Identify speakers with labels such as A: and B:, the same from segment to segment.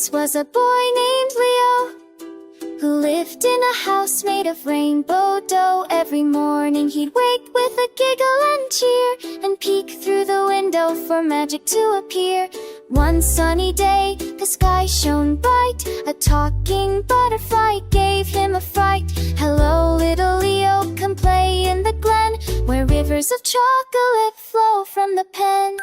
A: Once was a boy named Leo who lived in a house made of rainbow dough. Every morning he'd wake with a giggle and cheer, and peek through the window for magic to appear. One sunny day, the sky shone bright. A talking butterfly gave him a fright. Hello, little Leo, come play in the glen, where rivers of chocolate flow from the pen.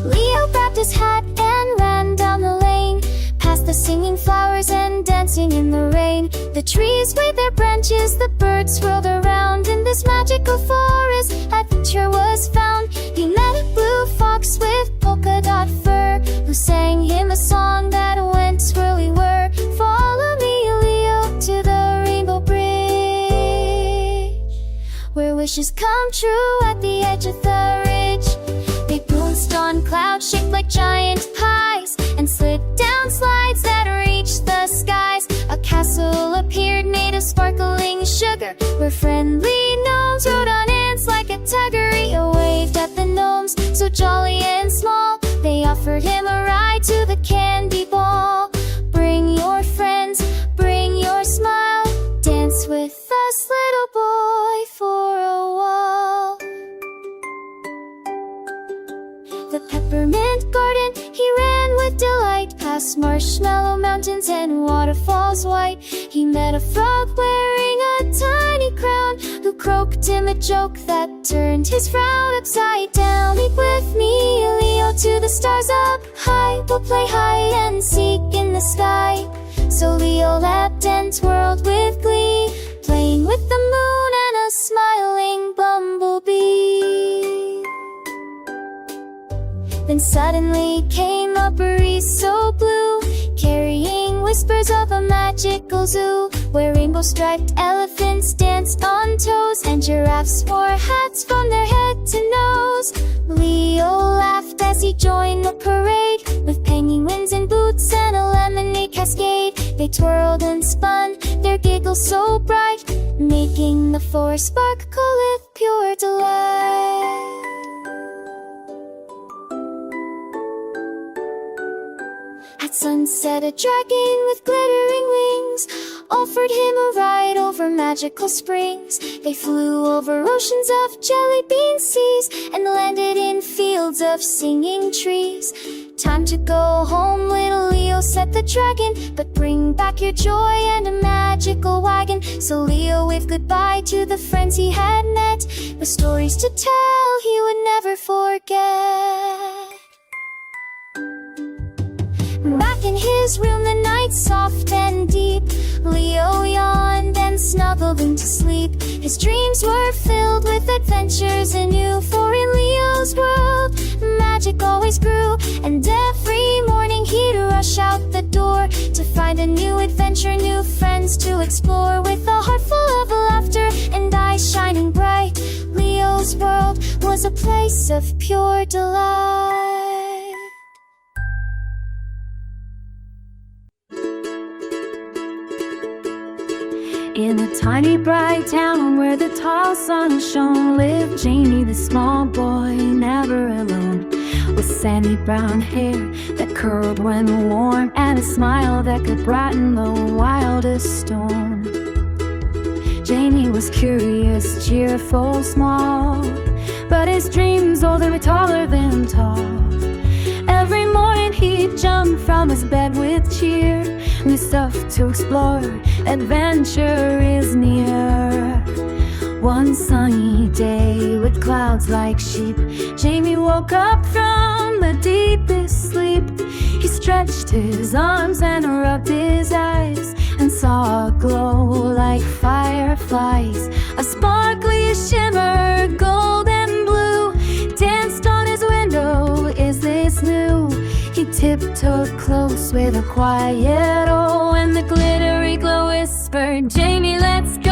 A: Leo grabbed his hat and ran down the lane, past the singing flowers and dancing in the rain. The trees waved their branches, the birds swirled around. In this magical forest, adventure was found. He met a blue fox with polka dot fur, who sang him a song that went swirly whir. Follow me, Leo, to the rainbow bridge, where wishes come true at the edge of the ridge. They bounced on clouds shaped like giant pies, and slid down slides that reached the skies. A castle appeared made of sparkling sugar, where friendly gnomes rode on ants like a tuggery. Waved at the gnomes, so jolly and small, they offered him a ride to the candy ball. Bring your friends, bring your smile, dance with us, little boy, for a while. The peppermint garden he ran with delight, past marshmallow mountains and waterfalls white. He met a frog wearing a tiny crown, who croaked him a joke that turned his frown upside down. Meet with me, Leo, to the stars up high. We'll play hide and seek in the sky. So Leo lapped and twirled with glee, playing with the moon and a smiling bumblebee. Then suddenly came a breeze so blue, carrying whispers of a magical zoo, where rainbow-striped elephants danced on toes, and giraffes wore hats from their head to nose. Leo laughed as he joined the parade, with penguins in boots and a lemonade cascade. They twirled and spun, their giggles so bright, making the forest sparkle with pure delight. At sunset, a dragon with glittering wings offered him a ride over magical springs. They flew over oceans of jelly bean seas, and landed in fields of singing trees. Time to go home, little Leo, said the dragon, but bring back your joy and a magical wagon. So Leo waved goodbye to the friends he had met, with stories to tell he would never forget. Back in his room, the night soft and deep, Leo yawned and snuggled into sleep. His dreams were filled with adventures anew, for in Leo's world magic always grew. And every morning he'd rush out the door to find a new adventure, new friends to explore. With a heart full of laughter and eyes shining bright, Leo's world was a place of pure delight.
B: In a tiny bright town where the tall sun shone, lived Jamie, the small boy, never alone, with sandy brown hair that curled when warm, and a smile that could brighten the wildest storm. Jamie was curious, cheerful, small, but his dreams, oh, they were taller than tall. Every morning he'd jump from his bed with cheer, new stuff to explore, adventure is near. One sunny day with clouds like sheep, Jamie woke up from the deepest sleep. He stretched his arms and rubbed his eyes, and saw a glow like fireflies. A sparkly shimmer, gold and blue, danced on his window. Is this new? He tiptoed close with a quiet oh, and the glittery glow whispered, Jamie, let's go.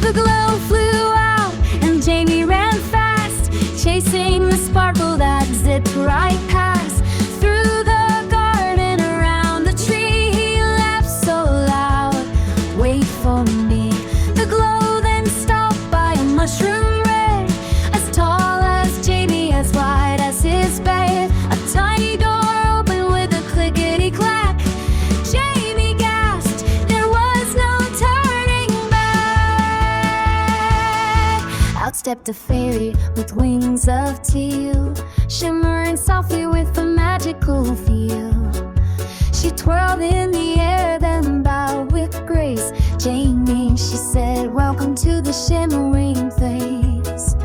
B: The glow flew out and Jamie ran fast, chasing the sparkle that zipped right past. Through the garden, around the tree, he laughed so loud, wait for me. The glow then stopped by a mushroom red, as tall as Jamie, as wide as his stepped a fairy with wings of teal, shimmering softly with a magical feel. She twirled in the air, then bowed with grace. Jamie, she said, welcome to the shimmering place.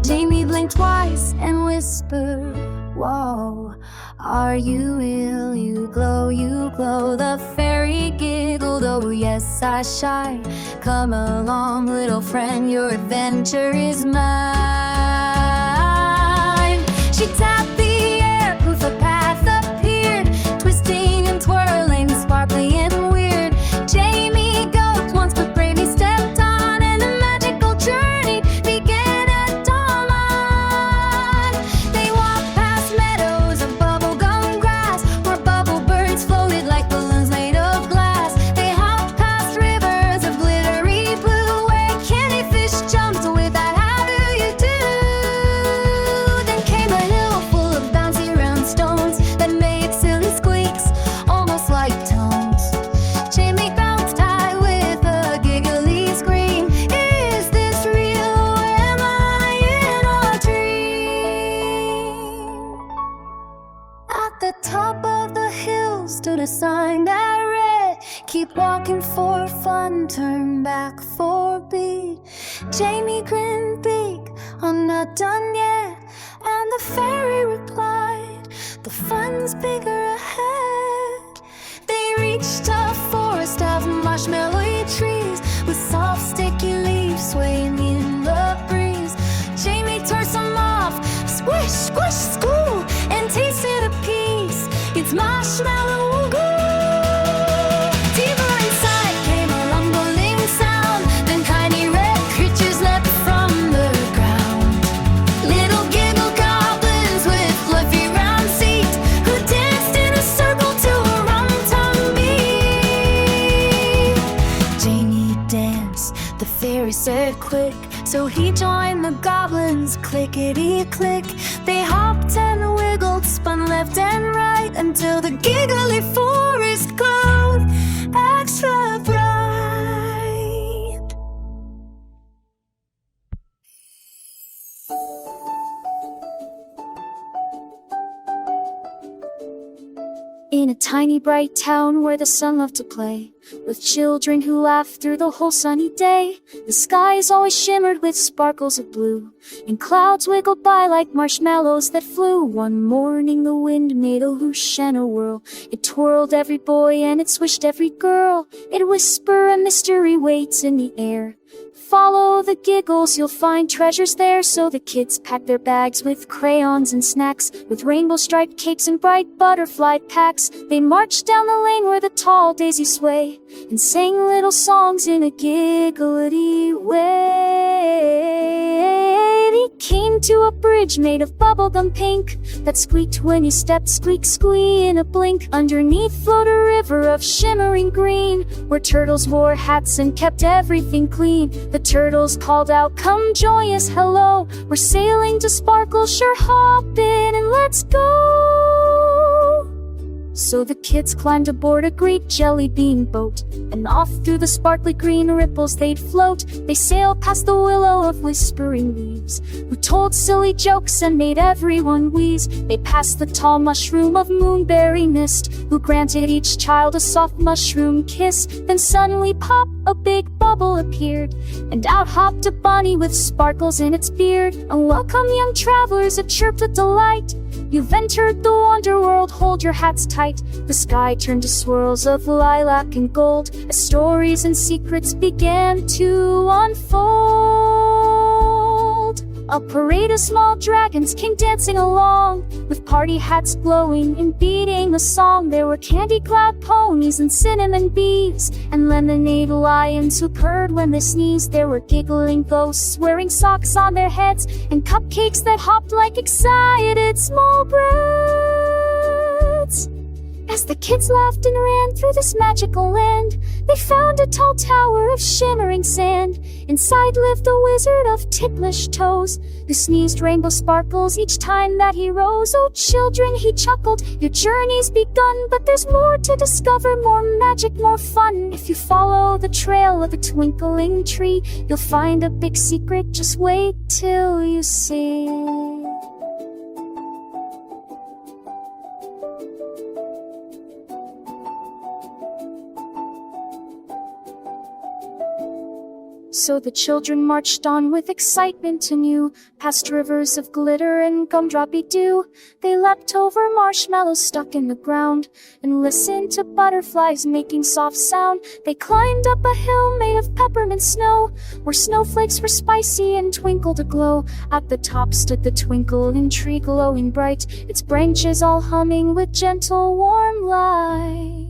B: Jamie blinked twice and whispered, whoa, are you ill? You glow, you glow. The fairy giggled, oh yes, I shine. Come along, little friend, your adventure is mine. She tapped the air, poof, a path appeared, twisting and twirling, sparkly and weird. Jamie gulped once, but bravely stepped on, and a magical journey began at dawn. They walked past meadows of bubblegum grass, where bubble birds floated like balloons made of glass. They hopped past rivers of glittery blue, where candy fish jumped with that how do you do. Then came a hill full of bouncy round stones that made silly squeaks, almost like tones. Jamie bounced high with a giggly scream. Is this real, or am I in a dream? At the top of the hill stood a sign that read, keep walking for fun, turn back for beat. Jamie grinned big, I'm not done yet. And the fairy replied, the fun's bigger ahead. They reached a forest of marshmallowy trees, with soft sticky leaves swaying in the breeze. Jamie tore some off, squish, squish, school, and tasted a piece. It's marshmallow goo. Deeper inside came a rumbling sound, then tiny red creatures leapt from the ground. Little giggle goblins with fluffy round seats, who danced in a circle to a rum-tum beat. Jamie danced, the fairy said quick, so he joined the goblins, clickety-click. They hopped and wiggled, spun left and right, until the giggly forest glowed extra bright.
A: In a tiny bright town where the sun loved to play, with children who laughed through the whole sunny day, the skies always shimmered with sparkles of blue, and clouds wiggled by like marshmallows that flew. One morning the wind made a whoosh and a whirl. It twirled every boy and it swished every girl. It whispered, a mystery waits in the air. Follow the giggles, you'll find treasures there. So the kids packed their bags with crayons and snacks, with rainbow-striped cakes and bright butterfly packs. They marched down the lane where the tall daisies sway, and sang little songs in a giggledy way. They came to a bridge made of bubblegum pink, that squeaked when you stepped, squeak, squee in a blink. Underneath flowed a river of shimmering green, where turtles wore hats and kept everything clean. The turtles called out, come join us, hello, we're sailing to Sparkle, sure hop in and let's go. So the kids climbed aboard a great jelly bean boat, and off through the sparkly green ripples they'd float. They sailed past the willow of whispering leaves, who told silly jokes and made everyone wheeze. They passed the tall mushroom of moonberry mist, who granted each child a soft mushroom kiss. Then suddenly pop, a big bubble appeared, and out hopped a bunny with sparkles in its beard. And welcome, young travelers, it chirped with delight. You've entered the wonder world, hold your hats tight. The sky turned to swirls of lilac and gold, as stories and secrets began to unfold. A parade of small dragons came dancing along, with party hats glowing and beating a song. There were candy-clad ponies and cinnamon bees, and lemonade lions who purred when they sneezed. There were giggling ghosts wearing socks on their heads, and cupcakes that hopped like excited small breads. As The kids laughed and ran through this magical land. They found a tall tower of shimmering sand. Inside lived the wizard of ticklish toes, who sneezed rainbow sparkles each time that he rose. Oh children, he chuckled, your journey's begun, but there's more to discover, more magic, more fun. If you follow the trail of a twinkling tree, you'll find a big secret, just wait till you see. So the children marched on with excitement anew, past rivers of glitter and gumdroppy dew. They leapt over marshmallows stuck in the ground, and listened to butterflies making soft sound. They climbed up a hill made of peppermint snow, where snowflakes were spicy and twinkled aglow. At the top stood the twinkling tree, glowing bright, its branches all humming with gentle warm light.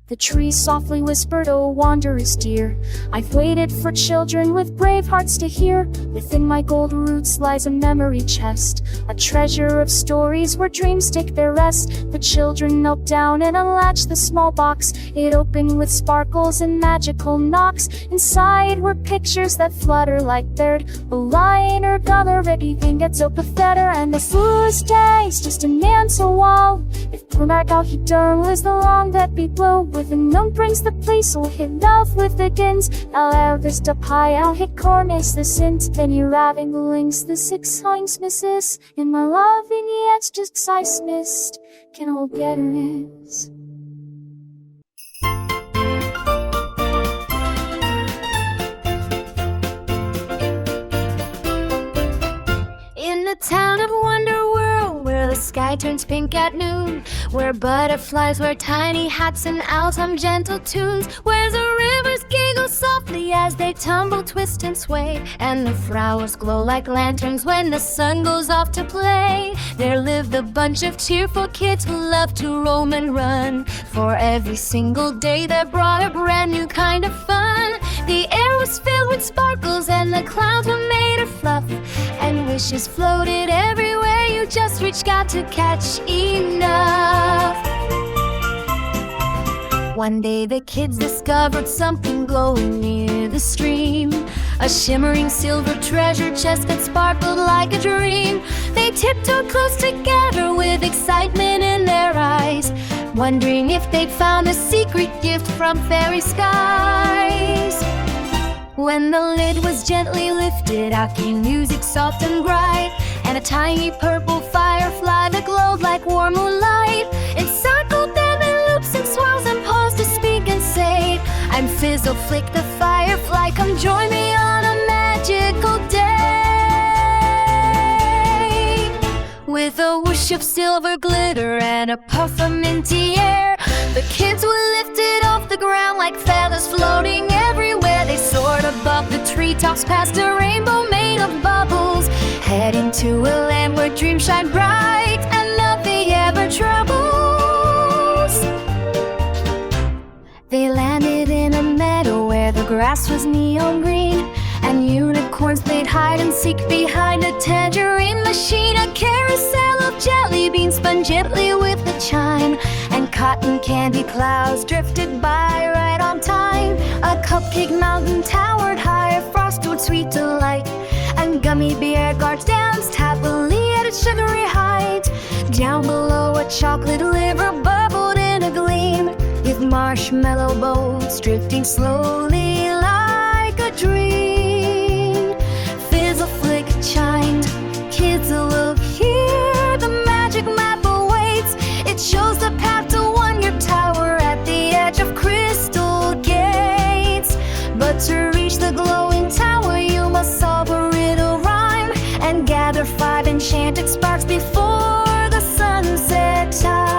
A: The tree softly whispered, "Oh, wanderers dear, I've waited for children with brave hearts to hear. Within my gold roots lies a memory chest, a treasure of stories where dreams take their rest." The children knelt down and unlatched the small box. It opened with sparkles and magical knocks. Inside were pictures that flutter like bird, a lion or color, ready gets up a feather. And the fool's days just an answer wall. If Pumak al Hidern was the long that be blow, with a gnome brings the place, will hit love with the gins. Al this tapai al Hickory is the sint, then you raving links the six hungs misses. In my loving yet just size missed, can all get is.
B: In the town of Wonder World, where the sky turns pink at noon, where butterflies wear tiny hats and owls hum gentle tunes, where the rivers giggle softly as they tumble, twist and sway, and the flowers glow like lanterns when the sun goes off to play. There lived a bunch of cheerful kids who loved to roam and run, for every single day that brought a brand new kind of fun. The air was filled with sparkles and the clouds were made of fluff, and wishes floated everywhere, you just reached, got to catch enough. One day the kids discovered something glowing near the stream, a shimmering silver treasure chest that sparkled like a dream. They tiptoed close together with excitement in their eyes, wondering if they'd found a secret gift from fairy skies. When the lid was gently lifted, out came music soft and bright, and a tiny purple firefly that glowed like warm moonlight. It circled them in loops and swirls and paused to speak and say, "I'm Fizzle Flick the firefly, come join me on a magical day." With a whoosh of silver glitter and a puff of minty air, the kids were lifted off the ground like feathers floating everywhere. They soared above the treetops past a rainbow made of bubbles, heading to a land where dreams shine bright and nothing ever troubles. They landed in a meadow where the grass was neon green, and unicorns played hide and seek behind a tangerine machine. A carousel of jelly beans spun gently with the chime, and cotton candy clouds drifted by right on time. A cupcake mountain towered high, a frosted sweet delight, and gummy bear guards danced happily at its sugary height. Down below a chocolate liver bubbled in a gleam, with marshmallow boats drifting slowly like a dream. Fizzle Flick chimed, kids look here, the magic map awaits. It shows the path to Wonder Tower at the edge of crystal gates. But to reach the glowing tower, you must solve a riddle rhyme and gather 5 enchanted sparks before the sunset time.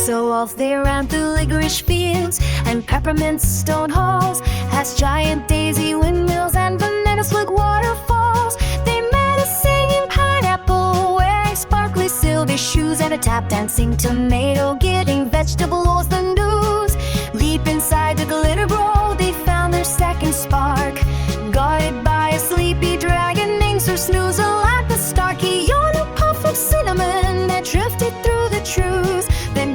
B: So off they ran through licorice fields and peppermint stone halls, past giant daisy windmills and banana slug waterfalls. They met a singing pineapple wearing sparkly silver shoes, and a tap dancing tomato getting vegetable oils the news. Deep inside the glitter bowl, they found their second spark, guarded by a sleepy dragon named Sir Snoozer like the Starkey. Yawn a puff of cinnamon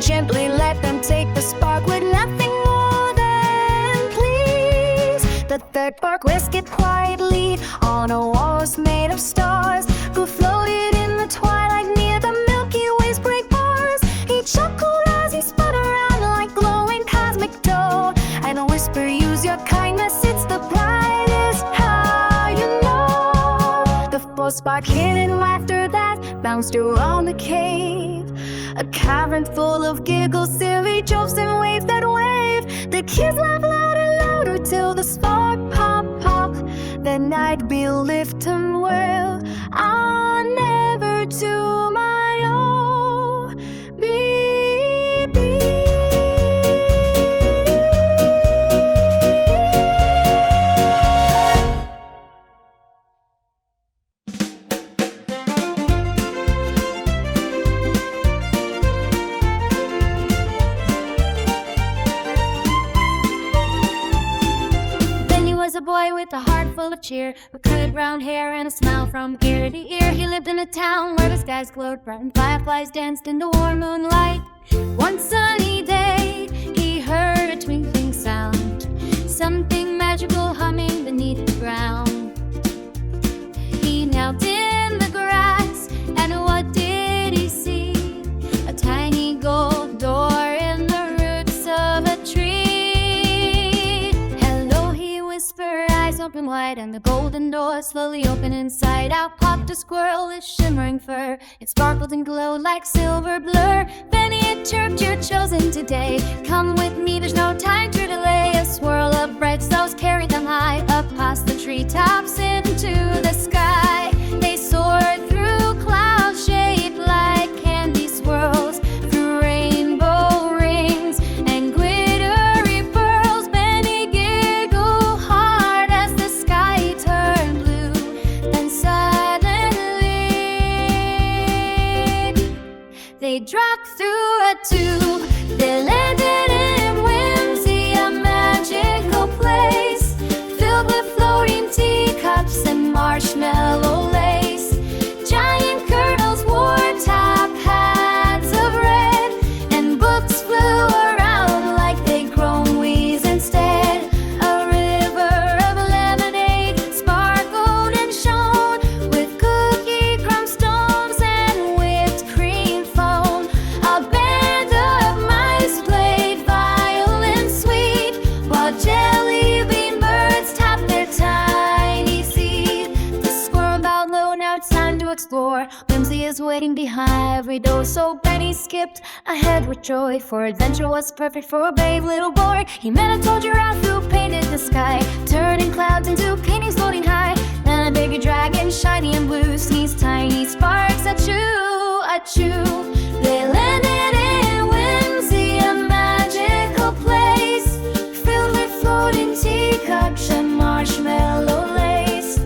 B: gently let them take the spark with nothing more than please. The third bark whiskered quietly on a walrus made of stars, who floated in the twilight near the Milky Way's bright bars. He chuckled as he spun around like glowing cosmic dough, and whispered, use your kindness, it's the brightest how you know. The fourth spark hid in laughter that bounced around the cave, a cavern full of giggles, silly jokes, and waves that wave. The kids laughed loud and louder till the spark pop pop. The night will lift him well. I'll never do my own. Beep, beep.
A: Was a boy with a heart full of cheer, with curly brown hair and a smile from ear to ear. He lived in a town where the skies glowed bright and fireflies danced in the warm moonlight. One sunny day, he heard a twinkling sound, something magical humming beneath the ground. He knelt in the grass, and what did he see? A tiny gold door in the roots of a tree. Eyes open wide, and the golden door slowly opened. Inside out popped a squirrel with shimmering fur. It sparkled and glowed like silver blur. Benny had chirped, you're chosen today. Come with me, there's no time to delay. A swirl of bright stars carried them high, up past the treetops into the sky. They soared through clouds shaped like candy swirls, through rainbow rings and glittery pearls. Benny giggled hard as the sky turned blue. Then suddenly they dropped through a tube. They landed in Whimsy, a magical place filled with floating teacups and marshmallow lace. Giant turtles wore top hats of red, and books flew around like they'd grown wings instead. A river of lemonade sparkled and shone, with cookie crumb stones and whipped cream foam. A band of mice played violin sweet, while jelly bean birds tapped their tiny seed. The squirrel bowed low, now it's time to explore. Whimsy is waiting behind every door, so Benny skipped ahead with joy, for adventure was perfect for a brave little boy. He met a tall giraffe who painted the sky, turning clouds into paintings floating high. Then a bigger dragon, shiny and blue, sneezed tiny sparks, achoo, achoo. They landed in Whimsy, a magical place filled with floating teacups and marshmallow lace.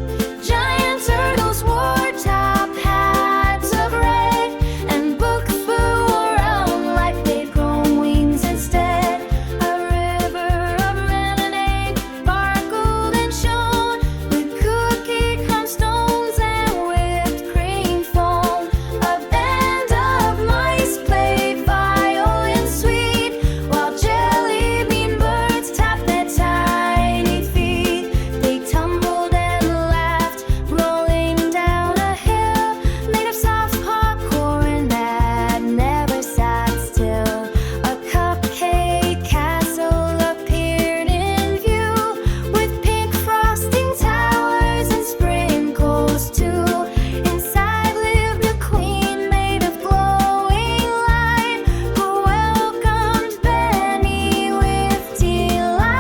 A: Giant turtles wore top hats of red, and books flew around like they'd grown wings instead. A river of lemonade sparkled and shone, with cookie crumb stones and whipped cream foam. A band of mice played violin sweet, while jelly bean birds tapped their tiny feet. They tumbled and laughed, rolling down a hill made of soft popcorn that never sat still. A cupcake castle appeared in view, with pink frosting towers and sprinkles too. Inside lived a queen made of glowing light, who welcomed Benny with delight.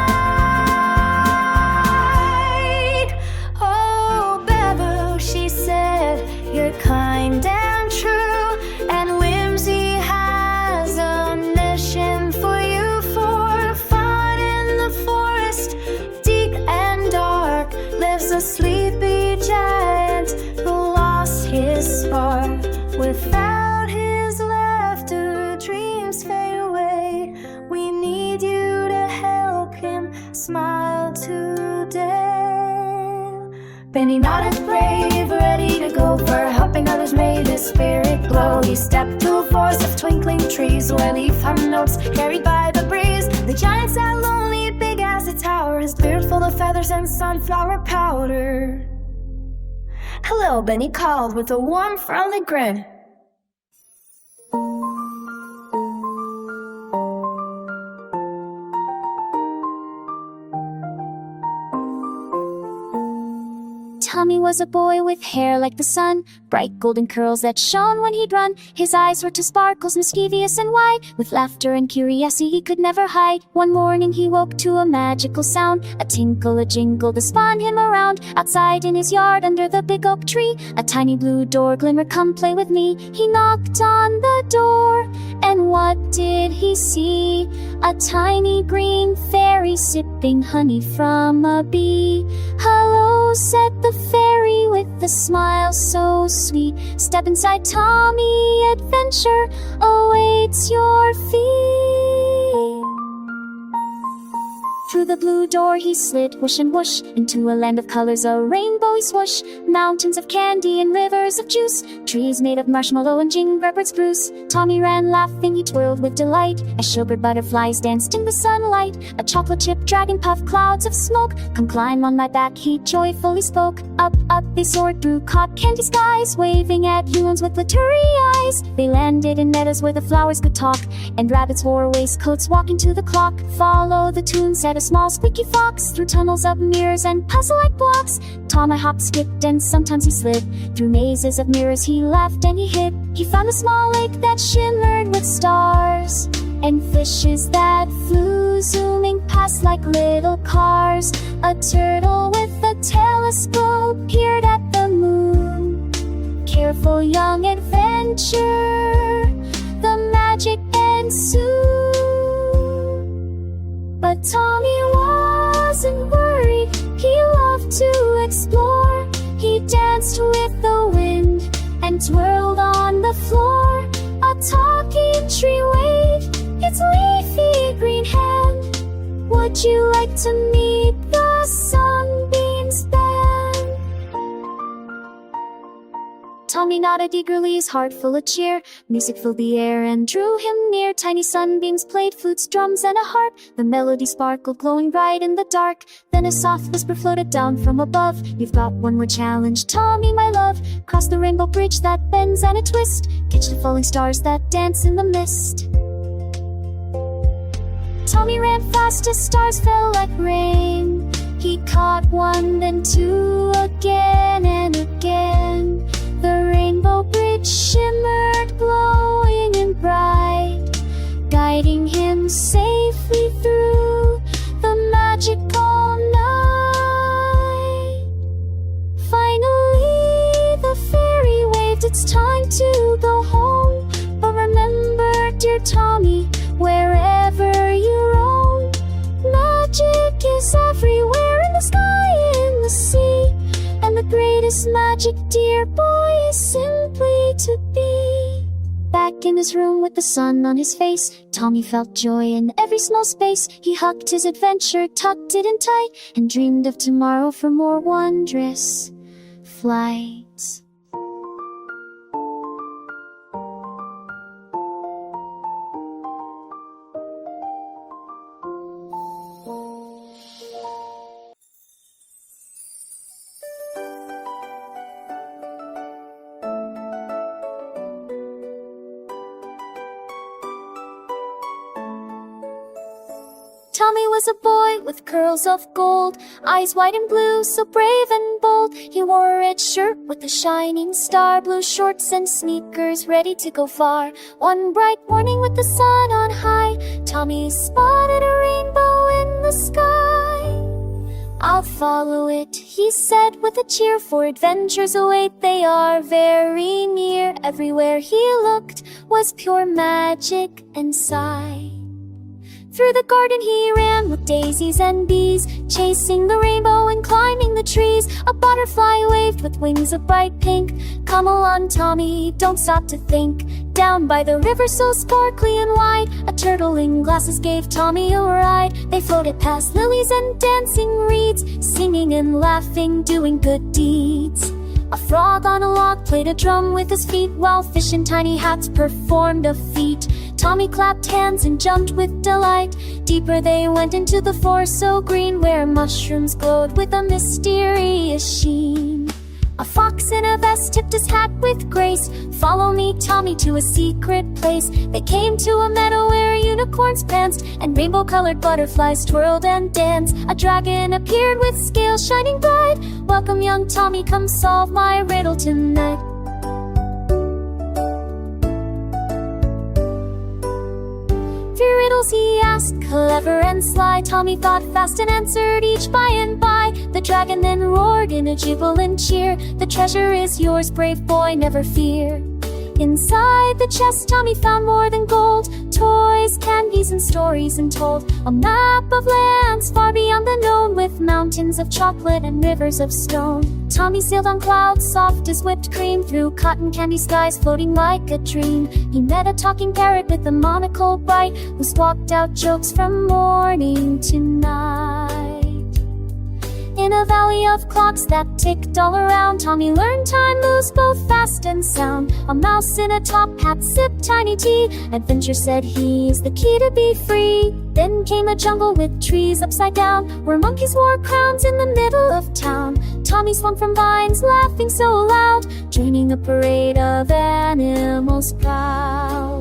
A: Oh, Bevo, she said, you're kind and true, and Whimsy has a mission for you. For fun in the forest, deep and dark, lives a sleepy giant who lost his spark. Without his laughter, dreams fade away. We need you to help him smile today. Benny nodded, brave, ready to go, for helping others made his spirit glow. He stepped to a forest of twinkling
B: trees where leaf hum notes carried by the breeze. The giant sat lonely, big as a tower, his beard full of feathers and sunflower powder. "Hello," Benny called with a warm, friendly grin.
A: Tommy was a boy with hair like the sun, bright golden curls that shone when he'd run. His eyes were two sparkles, mischievous and wide, with laughter and curiosity he could never hide. One morning he woke to a magical sound, a tinkle, a jingle to spun him around. Outside in his yard under the big oak tree, a tiny blue door glimmered, "Come play with me." He knocked on the door, and what did he see? A tiny green fairy sipping honey from a bee. "Hello," said the fairy with a smile so sweet. "Step inside, Tommy, adventure awaits your feet." Through the blue door he slid, whoosh and whoosh, into a land of colors, a rainbowy swoosh. Mountains of candy and rivers of juice, trees made of marshmallow and gingerbread spruce. Tommy ran laughing, he twirled with delight, as sugared butterflies danced in the sunlight. A chocolate chip dragon puffed clouds of smoke. "Come climb on my back," he joyfully spoke. Up, up they soared through cotton candy skies, waving at humans with glittery eyes. They landed in meadows where the flowers could talk, and rabbits wore waistcoats walking to the clock. "Follow the tune," said a small squeaky fox, through tunnels of mirrors and puzzle-like blocks. Tommy hopped, skipped, and sometimes he slid. Through mazes of mirrors he laughed and he hid. He found a small lake that shimmered with stars, and fishes that flew, zooming past like little cars. A turtle with a telescope peered at the moon. Careful young adventure, the magic ensued. But Tommy wasn't worried, he loved to explore. He danced with the wind and twirled on the floor. A talking tree waved its leafy green hand. "Would you like to meet the sunbeams band?" Tommy nodded eagerly, his heart full of cheer. Music filled the air and drew him near. Tiny sunbeams played flutes, drums, and a harp. The melody sparkled, glowing bright in the dark. Then a soft whisper floated down from above. "You've got one more challenge, Tommy, my love. Cross the rainbow bridge that bends and a twist. Catch the falling stars that dance in the mist." Tommy ran fast as stars fell like rain. He caught one, then two, again and again. The rainbow bridge shimmered, glowing and bright, guiding him safely through the magical night. Finally, the fairy waved, "It's time to go home. But remember, dear Tommy, wherever you roam, magic is everywhere, in the sky, in the sea. And the greatest magic, dear boy, is simply to be." Back in his room with the sun on his face, Tommy felt joy in every small space. He hugged his adventure, tucked it in tight, and dreamed of tomorrow for more wondrous flights. Tommy was a boy with curls of gold, eyes white and blue, so brave and bold. He wore a red shirt with a shining star, blue shorts and sneakers, ready to go far. One bright morning with the sun on high, Tommy spotted a rainbow in the sky. "I'll follow it," he said with a cheer, "for adventures await, they are very near." Everywhere he looked was pure magic and sight. Through the garden he ran with daisies and bees, chasing the rainbow and climbing the trees. A butterfly waved with wings of bright pink. "Come along, Tommy, don't stop to think." Down by the river so sparkly and wide, a turtle in glasses gave Tommy a ride. They floated past lilies and dancing reeds, singing and laughing, doing good deeds. A frog on a log played a drum with his feet, while fish in tiny hats performed a feat. Tommy clapped hands and jumped with delight. Deeper they went into the forest so green, where mushrooms glowed with a mysterious sheen. A fox in a vest tipped his hat with grace. "Follow me, Tommy, to a secret place." They came to a meadow where unicorns pranced, and rainbow-colored butterflies twirled and danced. A dragon appeared with scales shining bright. "Welcome, young Tommy, come solve my riddle tonight." "Few riddles," he asked, clever and sly. Tommy thought fast and answered each by and by. The dragon then roared in a jubilant cheer, "The treasure is yours, brave boy, never fear." Inside the chest Tommy found more than gold, toys, candies, and stories untold. A map of lands far beyond the known, with mountains of chocolate and rivers of stone. Tommy sailed on clouds soft as whipped cream, through cotton candy skies floating like a dream. He met a talking parrot with a monocle bright, who squawked out jokes from morning to night. In a valley of clocks that ticked all around, Tommy learned time moves both fast and sound. A mouse in a top hat sipped tiny tea. Adventure, said he, is the key to be free. Then came a jungle with trees upside down, where monkeys wore crowns in the middle of town. Tommy swung from vines, laughing so loud, joining a parade of animals proud.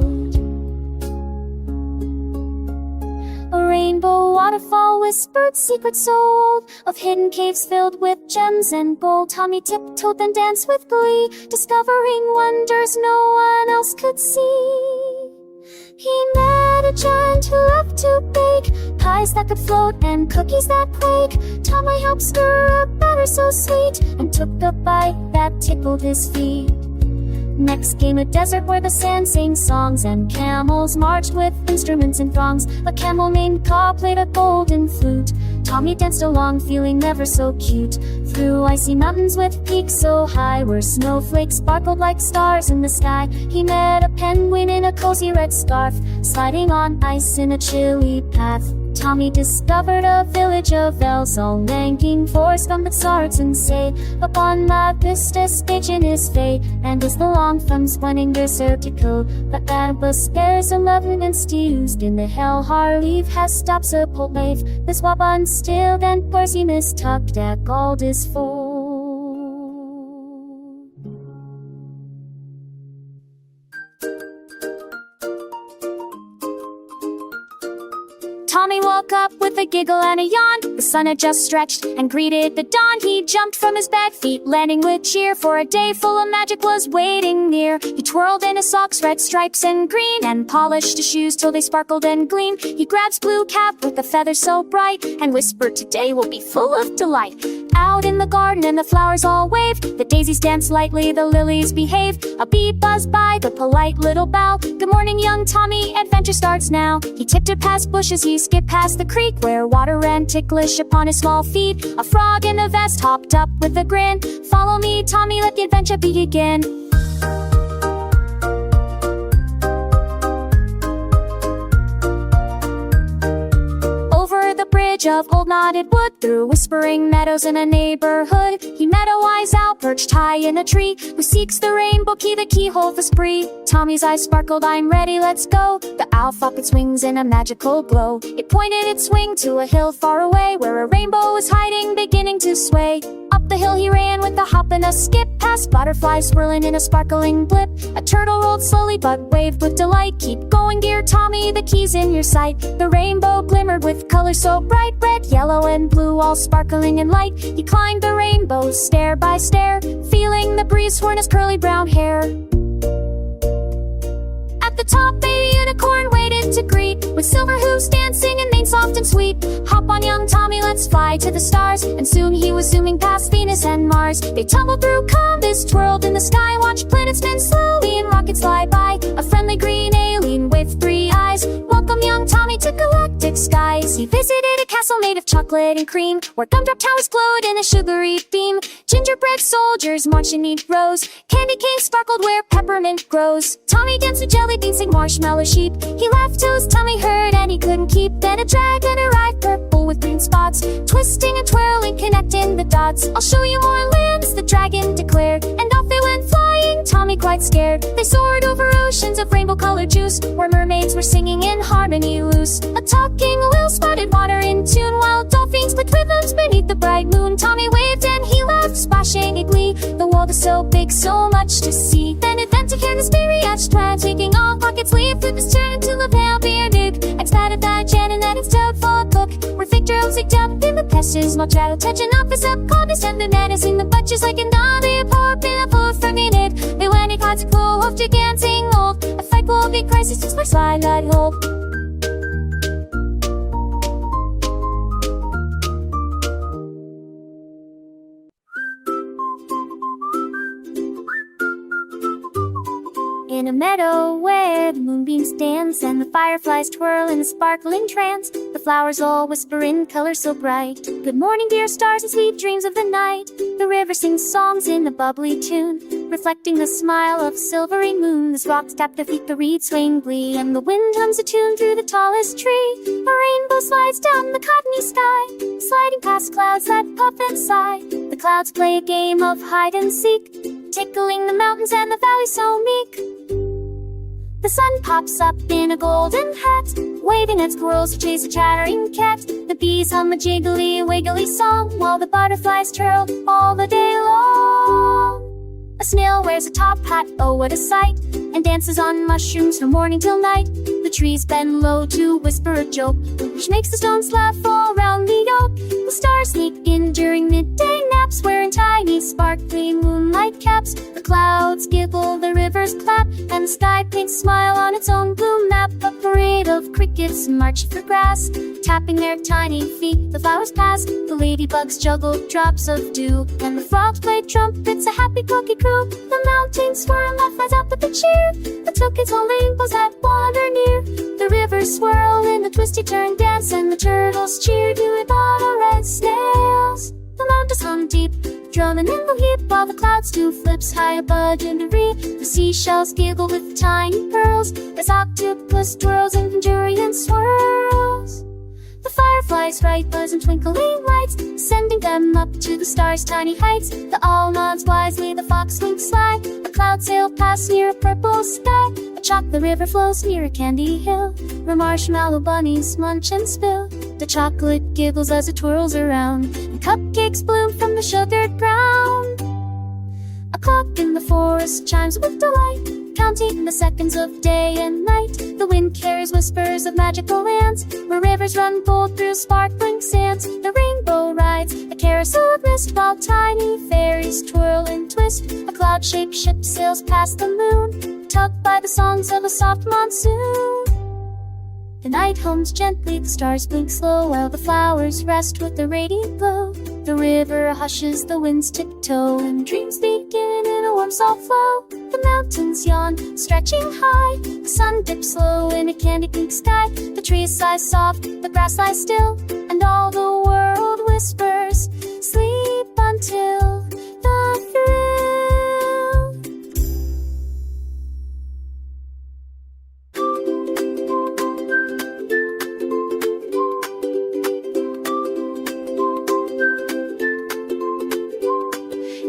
A: A rainbow waterfall whispered secrets so old, of hidden caves filled with gems and gold. Tommy tiptoed and danced with glee, discovering wonders no one else could see. He met a giant who loved to bake pies that could float and cookies that quake. Tommy helped stir a batter so sweet, and took a bite that tickled his feet. Next came a desert where the sand sang songs, and camels marched with instruments in throngs. A camel named Ka played a golden flute. Tommy danced along, feeling ever so cute. Through icy mountains with peaks so high, where snowflakes sparkled like stars in the sky. He met a penguin in a cozy red scarf, sliding on ice in a chilly path. Tommy discovered a village of elves, all thanking for scumbag arts and say, upon my pistis pigeon is fate, and is the long thumbs running desertical. But Abus bears 11 and used in the hell Harleave has stopped a polave. This waban still and Percy mistucked at gold is full. Tommy woke up with a giggle and a yawn. The sun had just stretched and greeted the dawn. He jumped from his bed, feet landing with cheer, for a day full of magic was waiting near. He twirled in his socks, red stripes and green, and polished his shoes till they sparkled and gleamed. He grabbed his blue cap with the feathers so bright, and whispered, today will be full of delight. Out in the garden and the flowers all waved, the daisies danced lightly, the lilies behaved. A bee buzzed by, the polite little bow. Good morning, young Tommy, adventure starts now. He tiptoed past bushes, he skipped past the creek, where water ran ticklish upon his small feet. A frog in a vest hopped up with a grin. Follow me, Tommy, let the adventure begin. Of old knotted wood, through whispering meadows in a neighborhood, he met a wise owl perched high in a tree, who seeks the rainbow key, the keyhole for spree. Tommy's eyes sparkled, I'm ready, let's go. The owl flapped its wings in a magical glow. It pointed its wing to a hill far away, where a rainbow was hiding, beginning to sway. Up the hill he ran with a hop and a skip, past butterflies swirling in a sparkling blip. A turtle rolled slowly but waved with delight. Keep going, dear Tommy, the key's in your sight. The rainbow glimmered with colors so bright, red, yellow, and blue, all sparkling in light. He climbed the rainbow stair by stair, feeling the breeze swirl in his curly brown hair. At the top a unicorn waited to greet, with silver hooves dancing and mane soft and sweet. Hop on, young Tommy, let's fly to the stars. And soon he was zooming past Venus and Mars. They tumbled through compass, twirled in the sky, watched planets spin slowly and rockets fly by. A friendly green alien with 3 eyes welcomed young Tommy to galactic skies. He visited a castle made of chocolate and cream, where gumdrop towers glowed in a sugary beam. Gingerbread soldiers marched in neat rows, candy canes sparkled where peppermint grows. Tommy danced with jelly beans and marshmallow sheep. He laughed till his tummy hurt and he couldn't keep. Then a dragon arrived, purple with green spots, twisting and twirling, connecting the dots. I'll show you more lands, the dragon declared, and off they went flying. Tommy Tommy quite scared. They soared over oceans of rainbow-colored juice, where mermaids were singing in harmony loose. A talking whale spotted water in tune, while dolphins licked rhythms beneath the bright moon. Tommy waved and he laughed, splashing in glee. The world is so big, so much to see. Then to hear the spirit twang, taking all pockets, leave through this turn to the pale bearded. Excited that Jen and that it's doubtful cook. Where Victor sick up in the pestes, my child touching up his up, coldness and the madness in the butchers like an army of poor people for minute. They went in cards full of giganting old. A fight will be crisis, just my slide, I'd hope. In a meadow where the moonbeams dance and the fireflies twirl in a sparkling trance, the flowers all whisper in color so bright. Good morning, dear stars, and sweet dreams of the night. The river sings songs in a bubbly tune, reflecting the smile of silvery moon. The rocks tap their feet, the reeds swing glee, and the wind hums a tune through the tallest tree. A rainbow slides down the cottony sky, sliding past clouds that puff and sigh. The clouds play a game of hide and seek, tickling the mountains and the valleys so meek. The sun pops up in a golden hat, waving at squirrels who chase a chattering cat. The bees hum a jiggly wiggly song, while the butterflies twirl all the day long. A snail wears a top hat, oh what a sight, and dances on mushrooms from morning till night. The trees bend low to whisper a joke, which makes the stones laugh all round the oak. The stars sneak in during midday naps, wearing tiny sparkly moonlight caps. The clouds giggle, the rivers clap, and the sky paints a smile on its own blue map. A parade of crickets march through grass, tapping their tiny feet. The flowers pass, the ladybugs juggle drops of dew, and the frogs play trumpets, a happy cookie crew. The mountains swirl, laugh, rise up with a cheer. The toucans hold rainbows that wander near. The rivers swirl in the twisty turn dance, and the turtles cheer to it all the red snails. The mountains hum deep, drumming in the heap, while the clouds do flips high above Hickory. The seashells giggle with tiny pearls, as octopus twirls and Conjurian swirls. The fireflies write buzz and twinkling lights, sending them up to the stars' tiny heights. The owl nods wisely, the fox winks sly. A cloud sail past near a purple sky. A chalk the river flows near a candy hill, where marshmallow bunnies munch and spill. The chocolate giggles as it twirls around, and cupcakes bloom from the sugared ground. A clock in the forest chimes with delight, counting the seconds of day and night. The wind carries whispers of magical lands, where rivers run bold through sparkling sands. The rainbow rides a carousel of mist, while tiny fairies twirl and twist. A cloud-shaped ship sails past the moon, tugged by the songs of a soft monsoon. The night hums gently, the stars blink slow, while the flowers rest with a radiant glow. The river hushes, the winds tiptoe, and dreams begin in a warm soft flow. The mountains yawn, stretching high. The sun dips low in a candy pink sky. The trees sigh soft, the grass lies still, and all the world whispers, sleep until the thrill.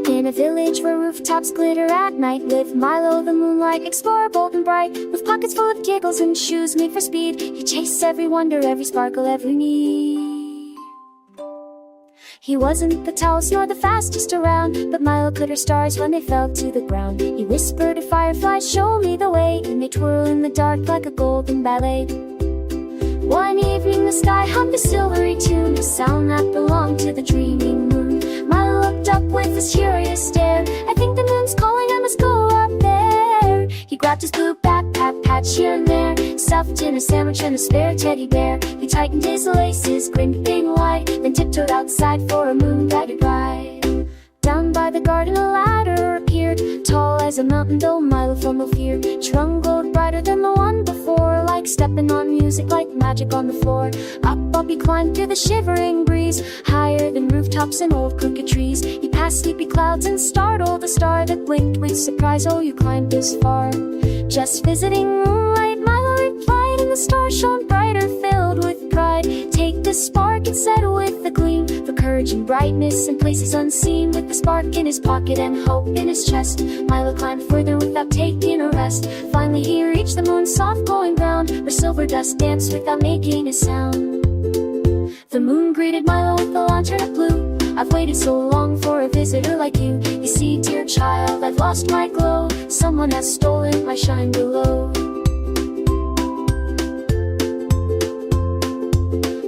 A: In a village where rooftops glitter at night, with Milo the moonlight explorer bold and bright, with pockets full of giggles and shoes made for speed, he chased every wonder, every sparkle, every need. He wasn't the tallest nor the fastest around, but Milo could hear stars when they fell to the ground. He whispered to fireflies, show me the way, and they twirl in the dark like a golden ballet. One evening the sky hummed a silvery tune, a sound that belonged to the dreaming moon. Milo looked up with his curious stare. I think the moon's calling, I must go up there. He grabbed his blue backpack, patch here and there, stuffed in a sandwich and a spare teddy bear. He tightened his laces, grinned big and wide, then tiptoed outside for a moon-guided ride. Down by the garden a ladder appeared, tall as a mountain, though Milo felt no fear. Each rung glowed brighter than the one before, like stepping on music, like magic on the floor. Up he climbed through the shivering breeze, higher than rooftops and old crooked trees. He passed sleepy clouds and startled a star that blinked with surprise. Oh, you climbed this far? Just visiting moonlight, Milo replied, and the star shone brighter, filled with pride. Take the spark and settle with the gleam, for courage and brightness in places unseen. With the spark in his pocket and hope in his chest, Milo climbed further without without taking a rest. Finally he reached the moon's soft glowing ground, where silver dust danced without making a sound. The moon greeted Milo with a lantern of blue. I've waited so long for a visitor like you. You see, dear child, I've lost my glow. Someone has stolen my shine below.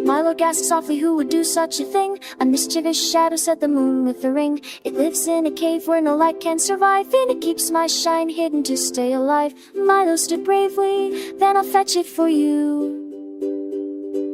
A: Milo gasped softly, who would do such a thing? A mischievous shadow, said the moon with the ring. It lives in a cave where no light can survive, and it keeps my shine hidden to stay alive. Milo stood bravely, then I'll fetch it for you.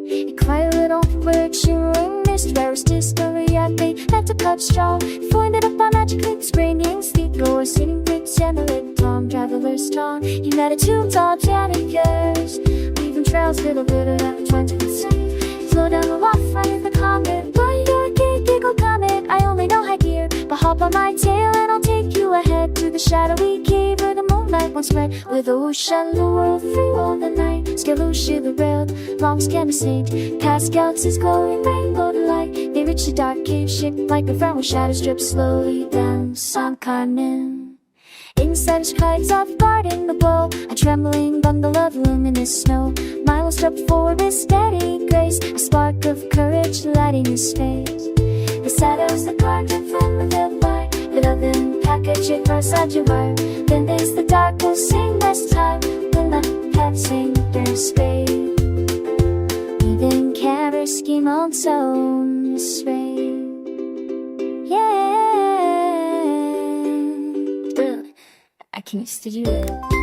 A: It cried a little, where shimmering mist, rarest discovery I made, had to cut straw. Find it up by magic lips, bringing sleep, or sitting bricks and a lit Tom, traveler's tongue. You met a two tops and a years, leaving trails, little bit of that trying to conceive. Slow down a lot, find the comet, but you're a gay giggle comet. I only know high gear, but hop on my tail and I'll take you ahead to the shadowy cave where the moonlight once spread. With the whoosh and the world through all the night, Scalucia the red, long scam saint, past galaxies glowing rainbow delight. They reach the dark cave shaped like a frown where shadows drip slowly down San Carmen. Inside his kites off guard in the blow, a trembling bundle of luminous snow. Milo stepped forward with steady grace, a spark of courage lighting his face. The shadows that guard him from the veiled light, the oven package it for such a wire. Then there's the dark will sing this time, when the pets sing their spade. Even Carver scheme also sway. Yeah, I can used to do it.